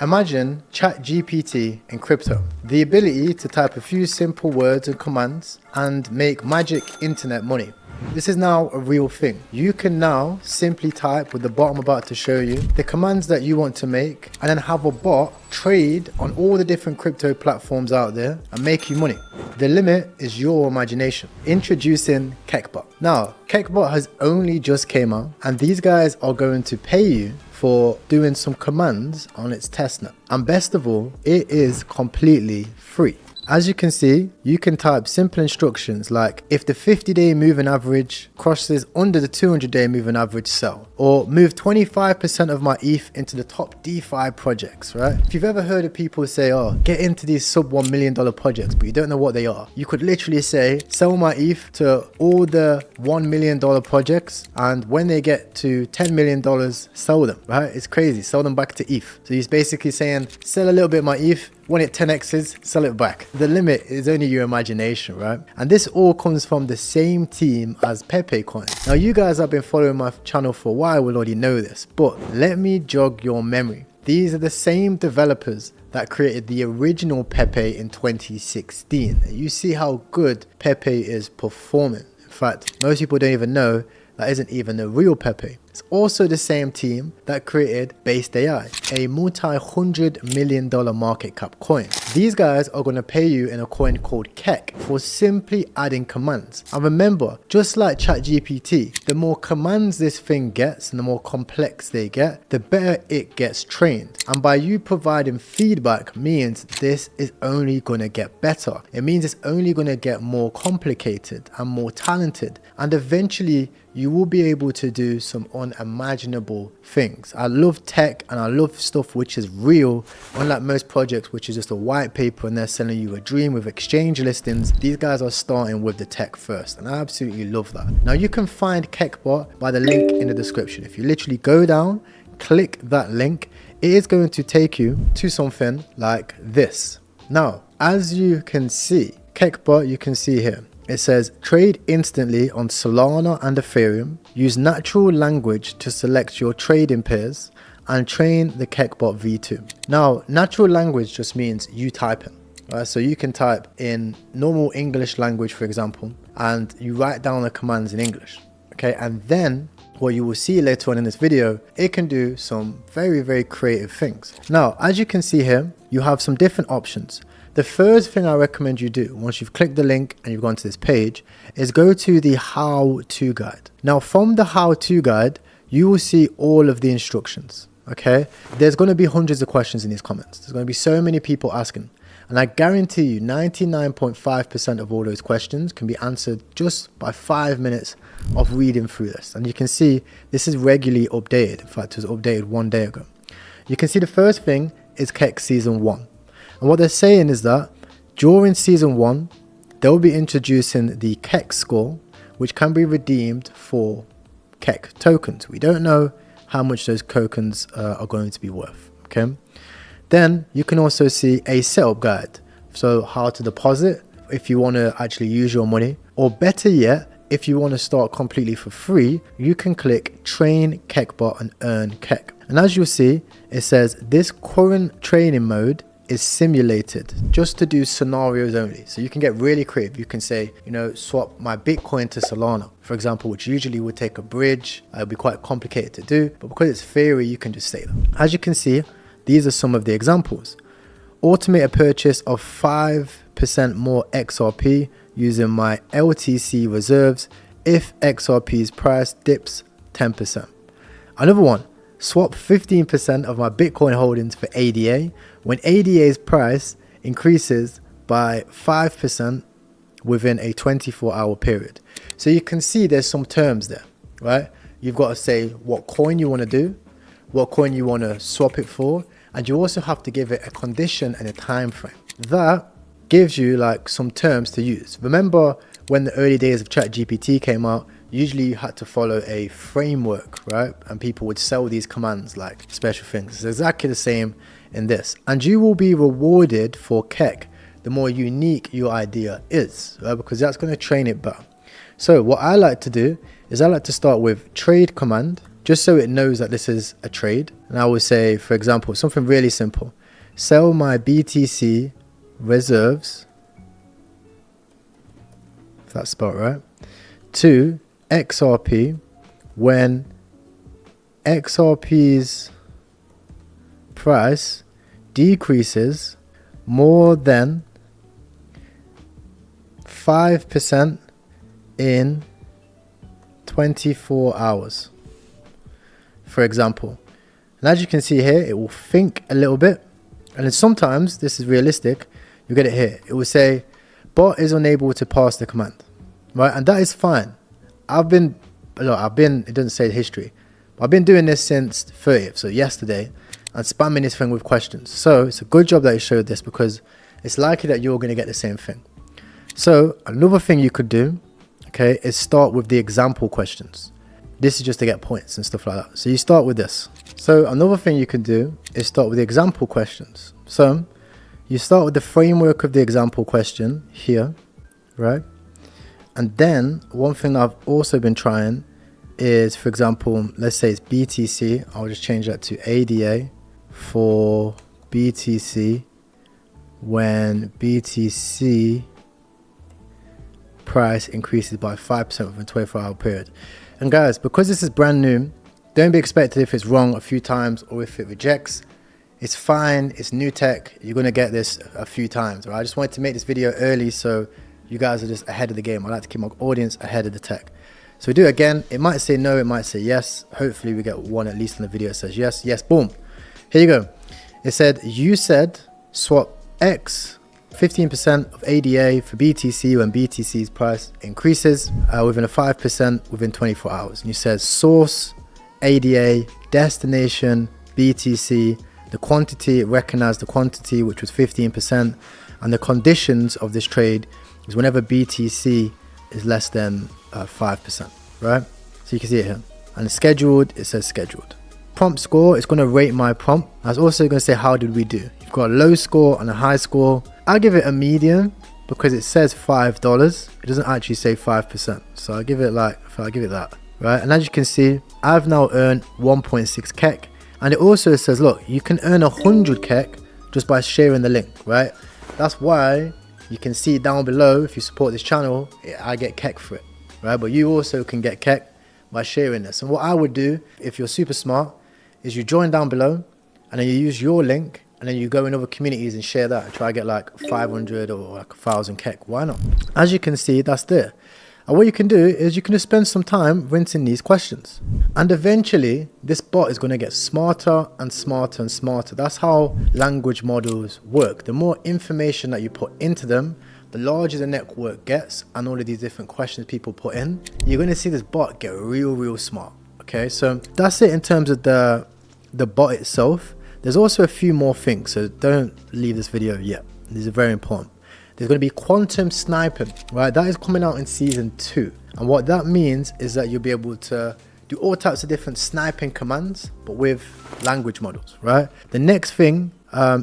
Imagine ChatGPT in crypto. The ability to type a few simple words and commands and make magic internet money. This is now a real thing. You can now simply type with the bot I'm about to show you the commands that you want to make and then have a bot trade on all the different crypto platforms out there and make you money. The limit is your imagination. Introducing Kekbot. Now, Kekbot has only just came out and these guys are going to pay you for doing some commands on its testnet. And best of all, it is completely free. As you can see, you can type simple instructions like if the 50-day moving average crosses under the 200-day moving average, sell, or move 25% of my ETH into the top DeFi projects, right? If you've ever heard of people say, oh, get into these sub $1 million projects, but you don't know what they are, you could literally say, sell my ETH to all the $1 million projects, and when they get to $10 million, sell them, right? It's crazy, sell them back to ETH. So he's basically saying, sell a little bit of my ETH, when it 10x's, sell it back. The limit is only your imagination, right? And this all comes from the same team as Pepe Coin. Now, you guys have been following my channel for a while will already know this, but let me jog your memory. These are the same developers that created the original Pepe in 2016. You see how good Pepe is performing. In fact, most people don't even know that isn't even the real Pepe. It's also the same team that created Based AI, a multi-$100 million market cap coin. These guys are going to pay you in a coin called Kek for simply adding commands. And remember, just like ChatGPT, the more commands this thing gets and the more complex they get, the better it gets trained. And by you providing feedback means this is only going to get better. It means it's only going to get more complicated and more talented. And eventually, you will be able to do some unimaginable things. I love tech and I love stuff which is real, unlike most projects which is just a white paper and they're selling you a dream with exchange listings. These guys are starting with the tech first and I absolutely love that. Now you can find Kekbot by the link in the description. If you literally go down, click that link, it is going to take you to something like this. Now, as you can see, Kekbot, you can see here, it says trade instantly on Solana and Ethereum, use natural language to select your trading pairs and train the Kekbot V2. Now, natural language just means you typing, right? So you can type in normal English language, for example, and you write down the commands in English, okay? And then what you will see later on in this video, it can do some very, very creative things. Now, as you can see here, you have some different options. The first thing I recommend you do once you've clicked the link and you've gone to this page is go to the how-to guide. Now from the how-to guide, you will see all of the instructions, okay? There's going to be hundreds of questions in these comments. There's going to be so many people asking. And I guarantee you 99.5% of all those questions can be answered just by 5 minutes of reading through this. And you can see this is regularly updated. In fact, it was updated 1 day ago. You can see the first thing is Kek Season 1. And what they're saying is that during Season 1, they'll be introducing the Kek score, which can be redeemed for Kek tokens. We don't know how much those tokens are going to be worth, okay? Then you can also see a setup guide. So how to deposit if you want to actually use your money, or better yet, if you want to start completely for free, you can click train Kekbot and earn Kek. And as you'll see, it says this current training mode is simulated just to do scenarios only. So you can get really creative. You can say, you know, swap my Bitcoin to Solana, for example, which usually would take a bridge. It'll be quite complicated to do, but because it's theory, you can just say that. As you can see, these are some of the examples. Automate a purchase of 5% more XRP using my LTC reserves if XRP's price dips 10%. Another one, swap 15% of my Bitcoin holdings for ADA when ADA's price increases by 5% within a 24-hour period. So you can see there's some terms there, right? You've got to say what coin you want to do, what coin you want to swap it for, and you also have to give it a condition and a time frame. That gives you like some terms to use. Remember when the early days of ChatGPT came out, usually you had to follow a framework, right? And people would sell these commands like special things. It's exactly the same in this. And you will be rewarded for Kek the more unique your idea is, right? Because that's going to train it better. So what I like to do is I like to start with trade command. just so it knows that this is a trade. And I will say, for example, something really simple. Sell my BTC reserves, if that's spelled right, to XRP when XRP's price decreases more than 5% in 24 hours, for example. And as you can see here, it will think a little bit, and then sometimes this is realistic. You get it here. It will say bot is unable to pass the command, right? And that is fine. It doesn't say history, but I've been doing this since 30th, so yesterday, and spamming this thing with questions. So it's a good job that you showed this, because it's likely that you're going to get the same thing. So another thing you could do, okay, is start with the example questions. This is just to get points and stuff like that. So you start with this. So another thing you can do is start with the example questions. So you start with the framework of the example question here, right? And then one thing I've also been trying is, for example, let's say it's BTC. I'll just change that to ADA for BTC when BTC price increases by 5% within a 24-hour period. And guys, because this is brand new, don't be expected if it's wrong a few times or if it rejects. It's fine, it's new tech, you're going to get this a few times. Right? I just wanted to make this video early so you guys are just ahead of the game. I like to keep my audience ahead of the tech. So we do it again. It might say no, it might say yes. Hopefully we get one at least in the video that says yes. Yes, boom. Here you go. It said, you said swap X 15% of ADA for BTC when BTC's price increases within a 5% within 24 hours. And you said source, ADA, destination, BTC, the quantity, it recognized the quantity, which was 15%. And the conditions of this trade is whenever BTC is less than 5%, right? So you can see it here. And scheduled, it says scheduled. Prompt score, it's going to rate my prompt. I was also going to say, how did we do? You've got a low score and a high score. I'll give it a medium because it says $5. It doesn't actually say 5%. So I'll give it that, right? And as you can see, I've now earned 1.6 Kek. And it also says, look, you can earn 100 Kek just by sharing the link, right? That's why you can see down below, if you support this channel, I get Kek for it, right? But you also can get Kek by sharing this. And what I would do, if you're super smart, is you join down below and then you use your link and then you go in other communities and share that and try to get like 500 or like 1,000 Kek. Why not? As you can see, that's there. And what you can do is you can just spend some time rinsing these questions. And eventually, this bot is going to get smarter and smarter and smarter. That's how language models work. The more information that you put into them, the larger the network gets, and all of these different questions people put in, you're going to see this bot get real smart. Okay, so that's it in terms of the bot itself. There's also a few more things, so don't leave this video yet. These are very important. There's going to be quantum sniping, right? That is coming out in season 2. And what that means is that you'll be able to do all types of different sniping commands, but with language models, right? The next thing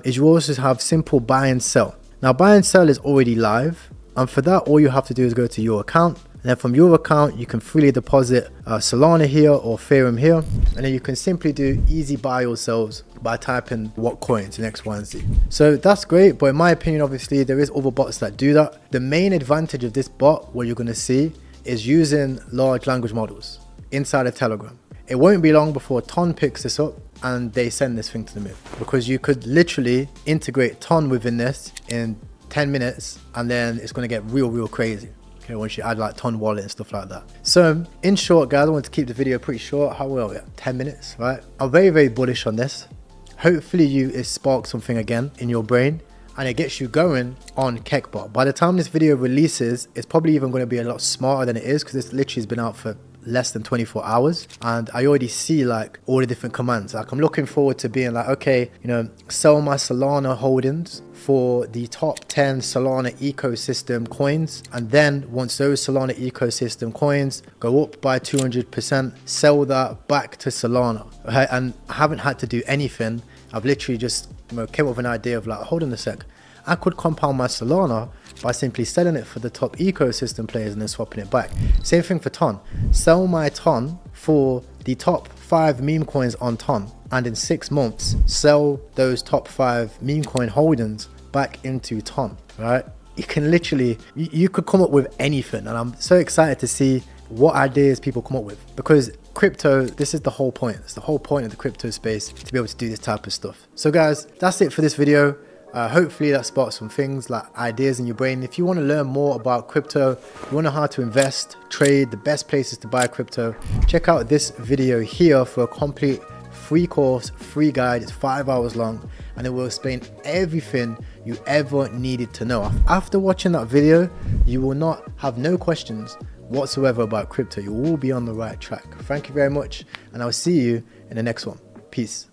is you also have simple buy and sell. Now, buy and sell is already live. And for that, all you have to do is go to your account. And then from your account, you can freely deposit Solana here or Ethereum here. And then you can simply do easy buy or sells by typing what coins in X, Y, and Z. So that's great. But in my opinion, obviously, there is other bots that do that. The main advantage of this bot, what you're going to see, is using large language models inside of Telegram. It won't be long before Ton picks this up and they send this thing to the moon. Because you could literally integrate Ton within this in 10 minutes and then it's going to get real crazy. Okay, once you add like Ton wallet and stuff like that. So in short, guys, I want to keep the video pretty short. How well? 10 minutes, right? I'm very bullish on this. Hopefully it sparks something again in your brain and it gets you going on Kekbot. By the time this video releases, it's probably even going to be a lot smarter than it is, because it's literally been out for less than 24 hours and I already see like all the different commands. Like I'm looking forward to being like, okay, you know, sell my Solana holdings for the top 10 Solana ecosystem coins, and then once those Solana ecosystem coins go up by 200%, sell that back to Solana, right? And I haven't had to do anything. I've literally just came up with an idea of like, hold on a sec, I could compound my Solana by simply selling it for the top ecosystem players and then swapping it back. Same thing for Ton. Sell my Ton for the top 5 meme coins on Ton, and in 6 months sell those top 5 meme coin holdings back into Ton, right? You can literally, you could come up with anything, and I'm so excited to see what ideas people come up with, because crypto, this is the whole point. It's the whole point of the crypto space, to be able to do this type of stuff. So guys, that's it for this video. Hopefully that sparks some things like ideas in your brain. If you want to learn more about crypto, you want to know how to invest, trade, the best places to buy crypto, check out this video here for a complete free course, free guide. It's 5 hours long, and it will explain everything you ever needed to know. After watching that video, you will not have no questions whatsoever about crypto. You will be on the right track. Thank you very much, and I'll see you in the next one. Peace.